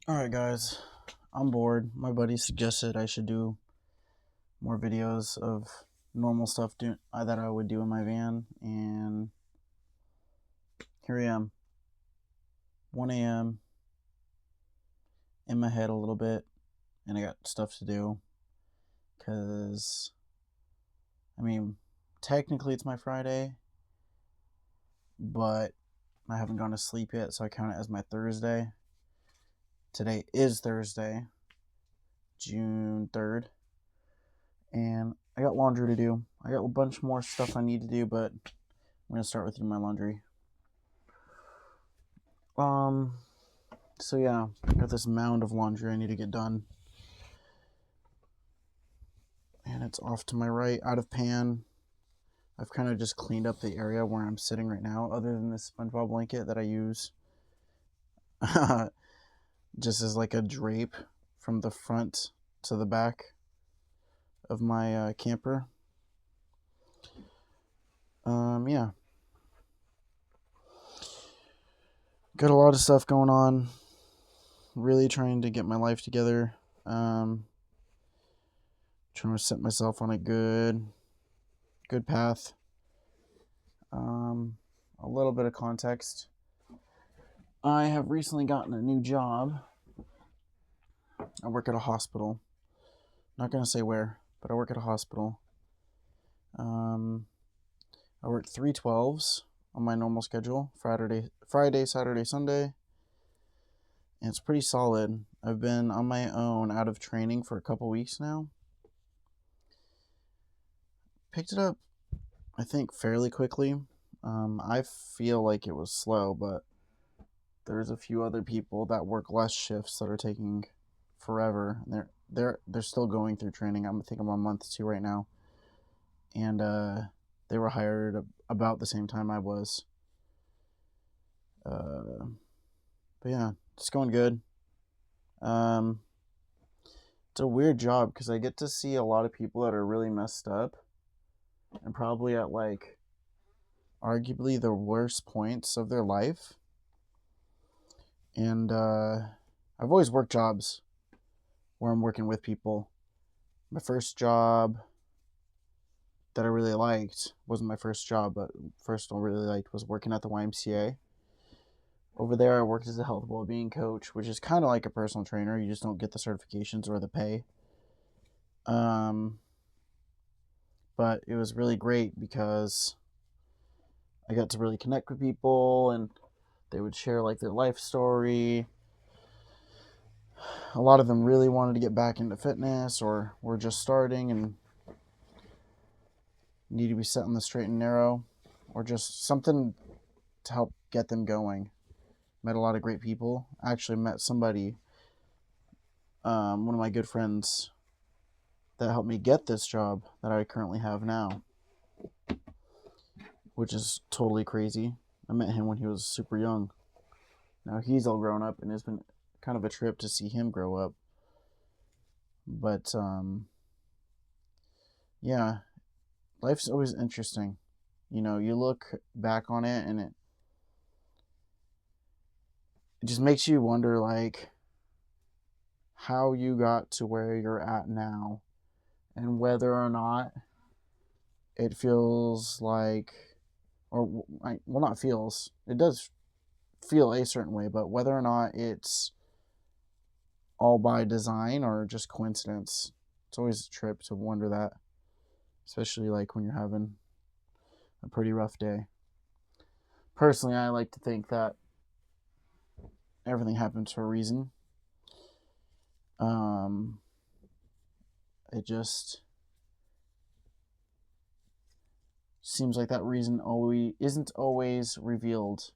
Alright, guys, I'm bored. My buddy suggested I should do more videos of normal stuff that I would do in my van, and here I am, 1 a.m., in my head a little bit, and I got stuff to do, because, technically it's my Friday, but I haven't gone to sleep yet, so I count it as my Thursday. Today is Thursday, June 3rd. And I got laundry to do. I got a bunch more stuff I need to do, but I'm going to start with doing my laundry. So yeah, I got this mound of laundry I need to get done. And it's off to my right, out of pan. I've kind of just cleaned up the area where I'm sitting right now, other than this SpongeBob blanket that I use just as like a drape from the front to the back of my camper. Yeah. Got a lot of stuff going on. Really trying to get my life together. Trying to set myself on a good path. A little bit of context. I have recently gotten a new job. I work at a hospital. Not gonna say where, but I work at a hospital. I work 3/12s on my normal schedule, Friday, Saturday, Sunday. And it's pretty solid. I've been on my own out of training for a couple weeks now. Picked it up, I think, fairly quickly. I feel like it was slow, but there's a few other people that work less shifts that are taking forever. They're still going through training. I think I'm on month 2 right now, and they were hired about the same time I was. But yeah, it's going good. It's a weird job because I get to see a lot of people that are really messed up, and probably at like arguably the worst points of their life. And I've always worked jobs where I'm working with people. My first job that I really liked wasn't my first job, but first one I really liked was working at the YMCA. Over there, I worked as a health well-being coach, which is kind of like a personal trainer. You just don't get the certifications or the pay. But it was really great because I got to really connect with people, and they would share like their life story. A lot of them really wanted to get back into fitness or were just starting and need to be set on the straight and narrow, or just something to help get them going. Met a lot of great people. I actually met somebody, one of my good friends, that helped me get this job that I currently have now, which is totally crazy. I met him when he was super young. Now he's all grown up, and it's been kind of a trip to see him grow up. But yeah, life's always interesting. You look back on it, and it just makes you wonder, like, how you got to where you're at now, and whether or not it feels like, or well, not feels, it does feel a certain way, but whether or not it's all by design or just coincidence. It's always a trip to wonder that, especially like when you're having a pretty rough day. Personally, I like to think that everything happens for a reason. It just seems like that reason always isn't always revealed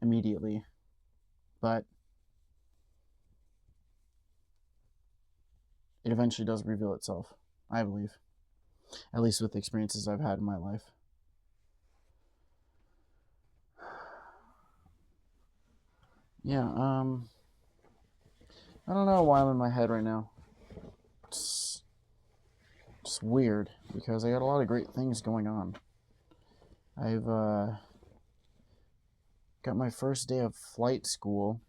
immediately, but it eventually does reveal itself, I believe, at least with the experiences I've had in my life. Yeah, I don't know why I'm in my head right now. It's just weird because I got a lot of great things going on. I've got my first day of flight school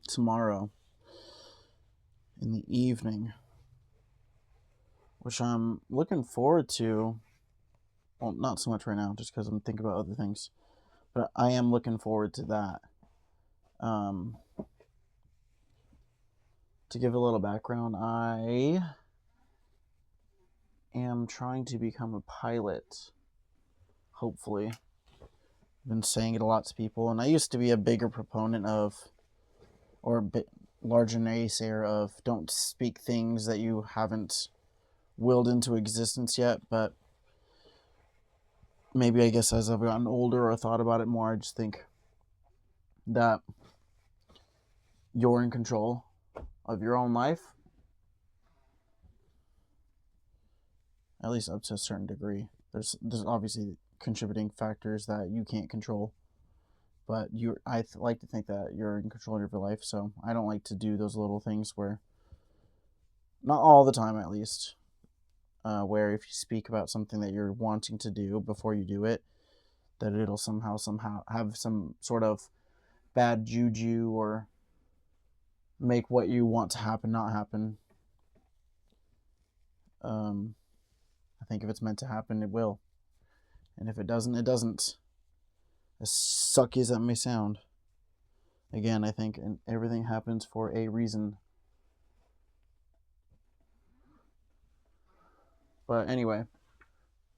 tomorrow in the evening, which I'm looking forward to. Well, not so much right now, just because I'm thinking about other things. But I am looking forward to that. To give a little background, I am trying to become a pilot, hopefully. I've been saying it a lot to people, and I used to be a bigger proponent of, or a bit larger naysayer of, don't speak things that you haven't willed into existence yet, but maybe I guess as I've gotten older or thought about it more, I just think that you're in control of your own life, at least up to a certain degree. There's obviously contributing factors that you can't control, but like to think that you're in control of your life. So I don't like to do those little things where, not all the time at least, where if you speak about something that you're wanting to do before you do it, that it'll somehow have some sort of bad juju or make what you want to happen not happen. I think if it's meant to happen, it will. And if it doesn't, it doesn't. As sucky as that may sound. Again, I think everything happens for a reason. But anyway,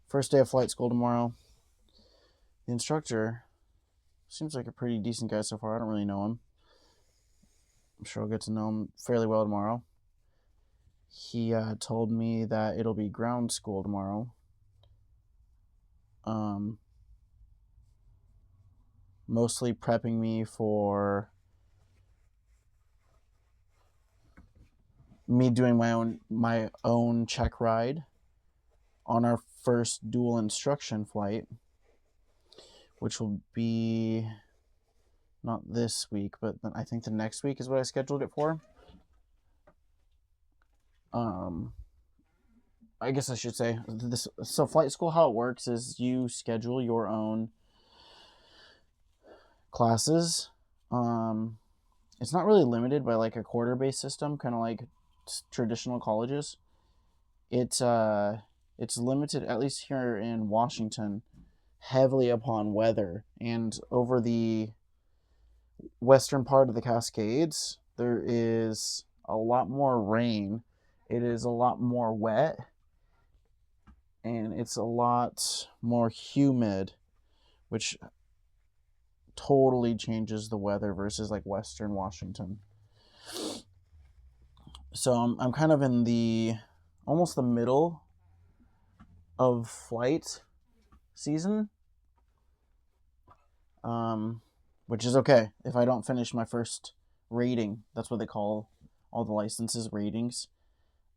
first day of flight school tomorrow. The instructor seems like a pretty decent guy so far. I don't really know him. I'm sure I'll get to know him fairly well tomorrow. He told me that it'll be ground school tomorrow. Mostly prepping me for me doing my own check ride on our first dual instruction flight, which will be not this week, but I think the next week is what I scheduled it for. I guess I should say this. So flight school, how it works is you schedule your own classes. It's not really limited by like a quarter-based system, kind of like traditional colleges. It's limited, at least here in Washington, heavily upon weather. And over the western part of the Cascades, there is a lot more rain. It is a lot more wet, and it's a lot more humid, which totally changes the weather versus like western Washington. So I'm kind of in the almost the middle of flight season, which is okay if I don't finish my first rating. That's what they call all the licenses, ratings.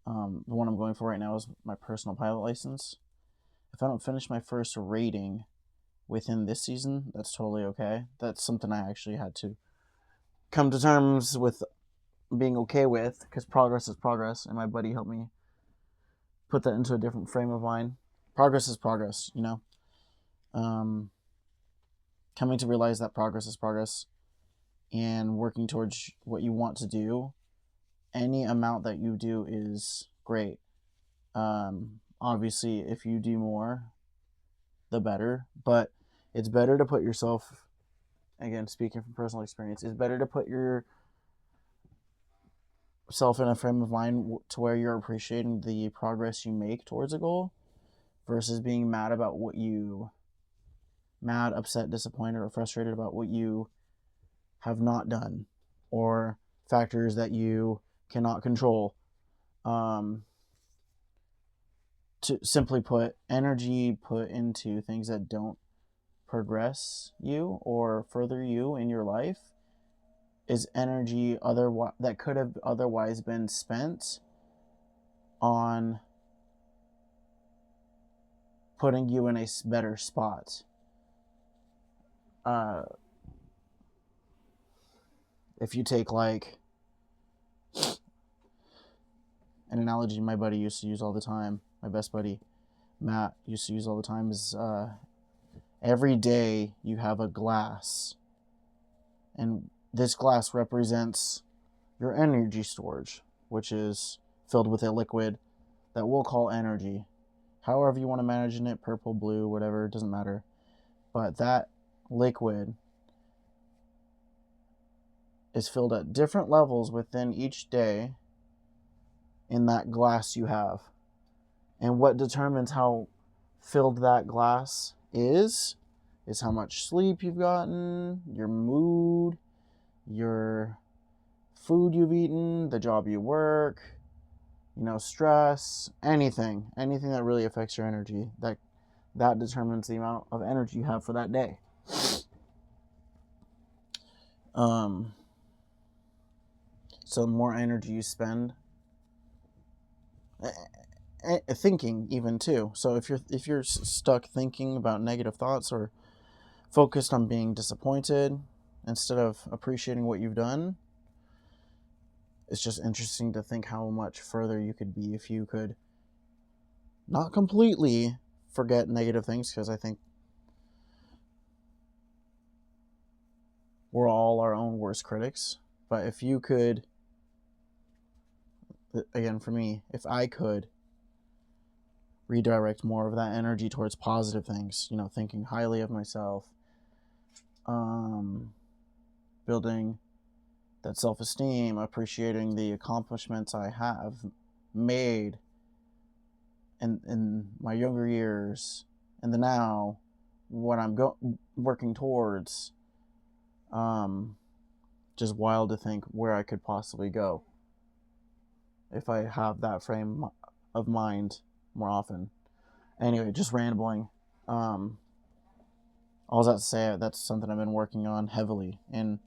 The one I'm going for right now is my personal pilot license. If I don't finish my first rating within this season, that's totally okay. That's something I actually had to come to terms with being okay with, because progress is progress, and my buddy helped me put that into a different frame of mind. Progress is progress, you know? Coming to realize that progress is progress and working towards what you want to do, any amount that you do is great. Obviously, if you do more, the better, but it's better to put yourself, again, speaking from personal experience, it's better to put yourself in a frame of mind to where you're appreciating the progress you make towards a goal versus being mad, upset, disappointed, or frustrated about what you have not done or factors that you cannot control. To simply put, energy put into things that don't progress you or further you in your life is energy that could have otherwise been spent on putting you in a better spot. If you take like an analogy my buddy used to use all the time, my best buddy Matt used to use all the time, is every day you have a glass, and this glass represents your energy storage, which is filled with a liquid that we'll call energy. However you want to imagine it, purple, blue, whatever, it doesn't matter. But that liquid is filled at different levels within each day in that glass you have. And what determines how filled that glass is how much sleep you've gotten, your mood, your food you've eaten, the job you work, stress, anything that really affects your energy. That determines the amount of energy you have for that day. So the more energy you spend thinking, even too. So if you're stuck thinking about negative thoughts or focused on being disappointed instead of appreciating what you've done, it's just interesting to think how much further you could be if you could not completely forget negative things, because I think we're all our own worst critics. But if you could, again, for me, if I could redirect more of that energy towards positive things, thinking highly of myself, building that self-esteem, appreciating the accomplishments I have made in my younger years, and the now, what I'm working towards, just wild to think where I could possibly go if I have that frame of mind more often. Anyway, just rambling. All that to say, that's something I've been working on heavily, and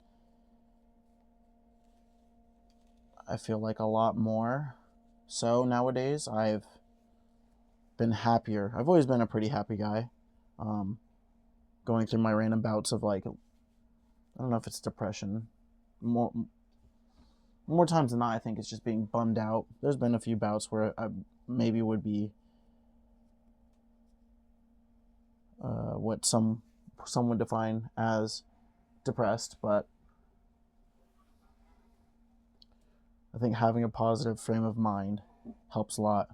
I feel like a lot more so nowadays. I've been happier. I've always been a pretty happy guy. Going through my random bouts of, like, I don't know if it's depression. More times than not, I think it's just being bummed out. There's been a few bouts where I maybe would be what some would define as depressed, but I think having a positive frame of mind helps a lot.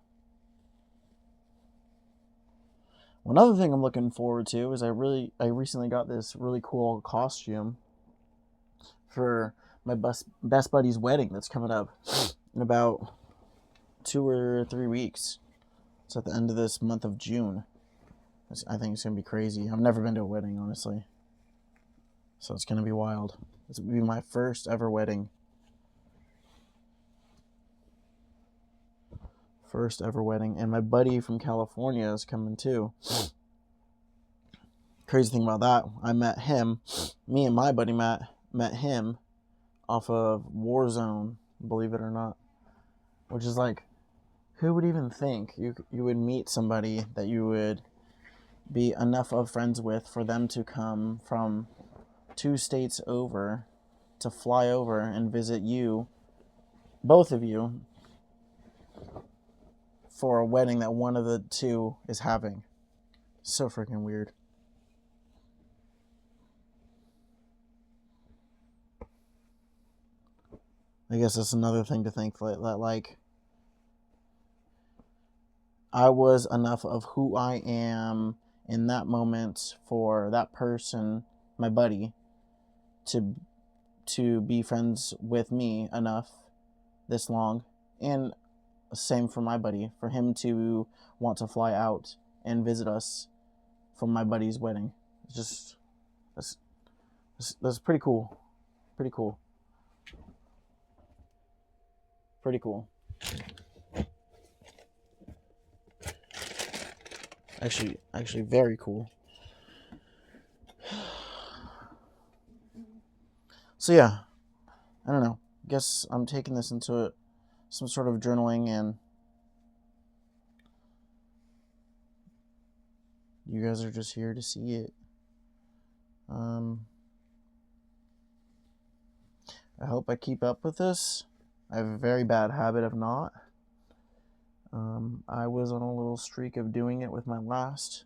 One other thing I'm looking forward to is I recently got this really cool costume for my best buddy's wedding that's coming up in about 2 or 3 weeks. It's at the end of this month of June. I think it's going to be crazy. I've never been to a wedding, honestly. So it's going to be wild. It's going to be my first ever wedding. First ever wedding. And my buddy from California is coming too. Crazy thing about that, I met him. Me and my buddy Matt met him off of Warzone, believe it or not. Which is like, who would even think you would meet somebody that you would be enough of friends with for them to come from 2 states over to fly over and visit you, both of you, for a wedding that one of the two is having. So freaking weird. I guess that's another thing to think, that like, I was enough of who I am in that moment for that person, my buddy, to be friends with me enough this long, and same for my buddy, for him to want to fly out and visit us for my buddy's wedding. It's just that's pretty cool. Pretty cool. Actually very cool. So yeah, I don't know. Guess I'm taking this into some sort of journaling, and you guys are just here to see it. I hope I keep up with this. I have a very bad habit of not. I was on a little streak of doing it with my last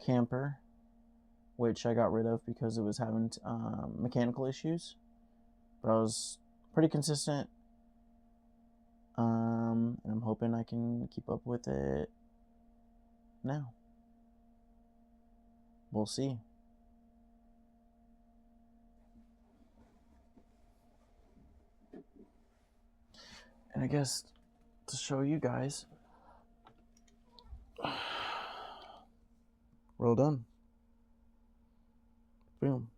camper, which I got rid of because it was having mechanical issues. but I was pretty consistent. And I'm hoping I can keep up with it now. We'll see. And I guess to show you guys, we're all done. Boom.